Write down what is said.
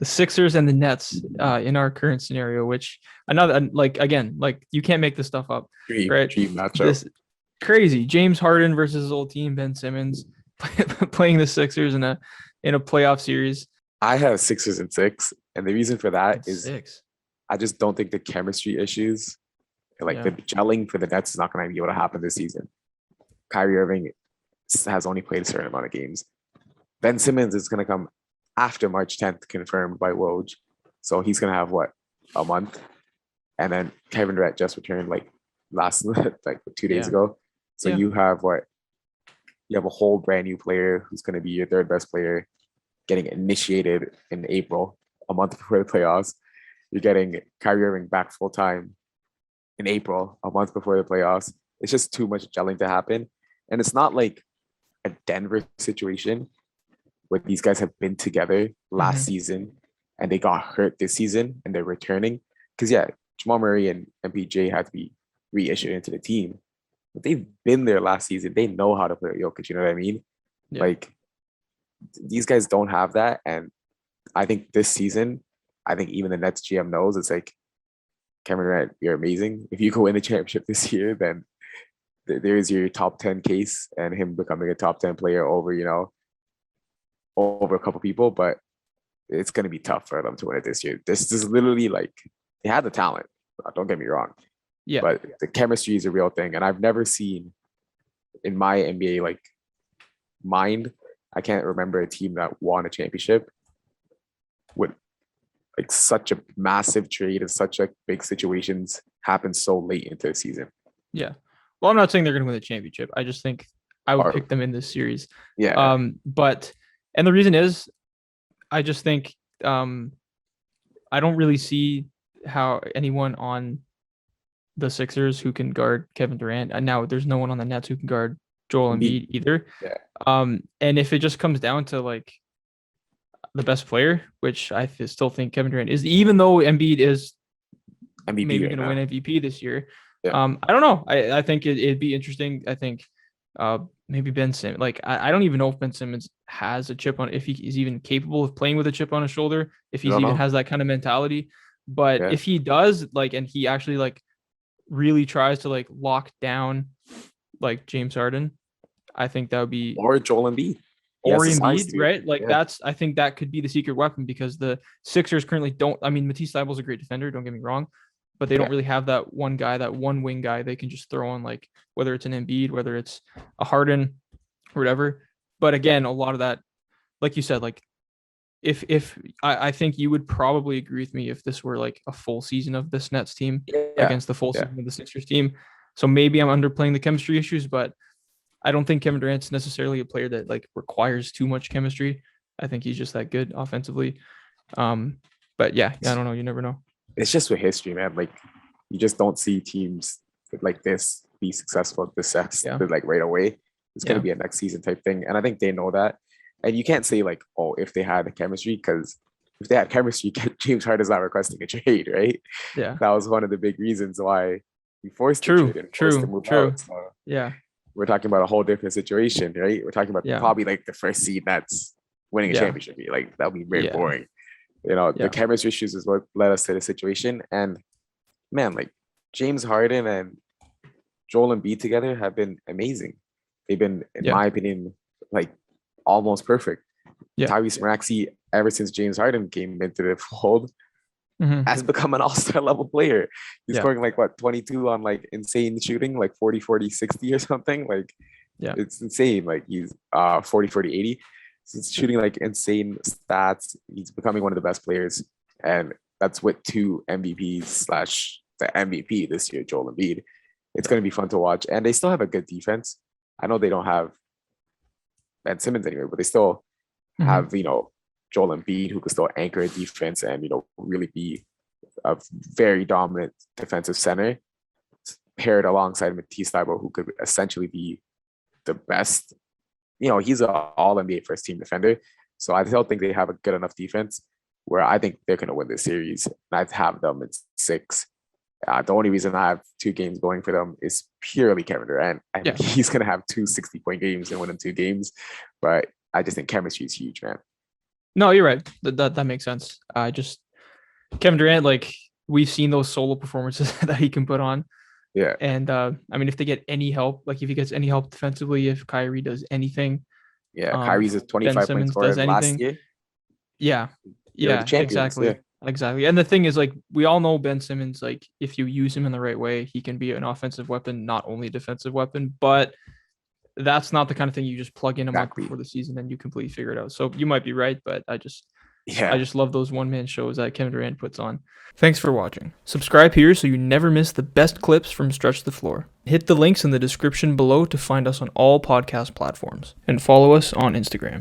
the Sixers and the Nets in our current scenario, which another like again, like you can't make this stuff up, right? Dream matchup. This crazy James Harden versus his old team, Ben Simmons playing the Sixers in a playoff series. I have Sixers and six, and the reason for that And is six. I just don't think the chemistry issues, like Yeah. the gelling for the Nets, is not going to be able to happen this season. Kyrie Irving has only played a certain amount of games. Ben Simmons is going to come after March 10th, confirmed by Woj. So he's going to have what, a month? And then Kevin Durant just returned like last, like 2 days Yeah. ago. So Yeah. you have what? You have a whole brand new player who's going to be your third best player getting initiated in April, a month before the playoffs. You're getting Kyrie Irving back full time in April, a month before the playoffs. It's just too much gelling to happen. And it's not like a Denver situation where these guys have been together last season and they got hurt this season and they're returning. Because, yeah, Jamal Murray and MPJ had to be reissued into the team. But they've been there last season. They know how to play with Jokic. You know what I mean? Yeah. Like, these guys don't have that. And I think this season, I think even the Nets GM knows it's like, Kevin Durant, you're amazing. If you go win the championship this year, then there's your top 10 case and him becoming a top 10 player over, over a couple people. But it's going to be tough for them to win it this year. This is literally like, they had the talent. Don't get me wrong. Yeah. But the chemistry is a real thing. And I've never seen in my NBA like mind, I can't remember a team that won a championship with like such a massive trade and such like big situations happen so late into the season. Yeah. Well, I'm not saying they're going to win the championship. I just think I would pick them in this series. Yeah. And the reason is, I just think I don't really see how anyone on the Sixers who can guard Kevin Durant. And now there's no one on the Nets who can guard Joel Embiid either. Yeah. And if it just comes down to like the best player, which I still think Kevin Durant is, even though Embiid is MVP maybe right going to now. win MVP this year. Yeah. I don't know. I think it'd be interesting. I think maybe Ben Simmons. Like I don't even know if Ben Simmons has a chip on, if he is even capable of playing with a chip on his shoulder, if he's even has that kind of mentality. But if he does, like, and he actually like really tries to like lock down like James Harden, I think that would be, or Joel Embiid. Or Embiid, right? Like I think that could be the secret weapon, because the Sixers currently don't. I mean, Matisse Thybulle is a great defender, don't get me wrong, but they don't really have that one guy, that one wing guy they can just throw on, like whether it's an Embiid, whether it's a Harden, or whatever. But again, a lot of that, like you said, like if I think you would probably agree with me if this were like a full season of this Nets team against the full season of the Sixers team. So maybe I'm underplaying the chemistry issues, but I don't think Kevin Durant's necessarily a player that like requires too much chemistry. I think he's just that good offensively. But yeah, I don't know. You never know. It's just with history, man. Like you just don't see teams like this be successful at this like right away. It's going to be a next season type thing. And I think they know that. And you can't say like, oh, if they had the chemistry, because if they had chemistry, James Harden's not requesting a trade, right? Yeah. That was one of the big reasons why he forced the trade and forced to move out. So we're talking about a whole different situation, right? We're talking about probably like the first seed that's winning a championship. Like that would be very boring. The chemistry issues is what led us to the situation. And man, like James Harden and Joel Embiid together have been amazing. They've been, in my opinion, like almost perfect. Tyrese Maxey, ever since James Harden came into the fold, has become an all-star level player. He's scoring like what, 22 on like insane shooting, like 40, 40, 60 or something. Like it's insane. Like he's 40, 40, 80. So he's shooting like insane stats. He's becoming one of the best players. And that's with 2 MVPs / the MVP this year, Joel Embiid. It's going to be fun to watch. And they still have a good defense. I know they don't have Ben Simmons anyway, but they still have, Joel Embiid, who could still anchor a defense and, really be a very dominant defensive center, paired alongside Matisse Thybulle, who could essentially be the best. He's an all-NBA first-team defender. So I still think they have a good enough defense where I think they're going to win this series. And I'd have them at 6. The only reason I have 2 games going for them is purely Kevin Durant. I think he's going to have 2 60-point games and win them 2 games. But I just think chemistry is huge, man. No, you're right. That makes sense. Kevin Durant, like we've seen those solo performances that he can put on. Yeah. And I mean, if they get any help, like if he gets any help defensively, if Kyrie does anything, yeah, Kyrie's a 25 Ben Simmons point does scorer anything. last year. Yeah. They're the Yeah, champions. exactly. Yeah. Exactly. And the thing is, like, we all know Ben Simmons, like, if you use him in the right way, he can be an offensive weapon, not only a defensive weapon. But that's not the kind of thing you just plug in a month before the season and you completely figure it out. So you might be right, but I just love those one-man shows that Kevin Durant puts on. Thanks for watching. Subscribe here so you never miss the best clips from Stretch the Floor. Hit the links in the description below to find us on all podcast platforms and follow us on Instagram.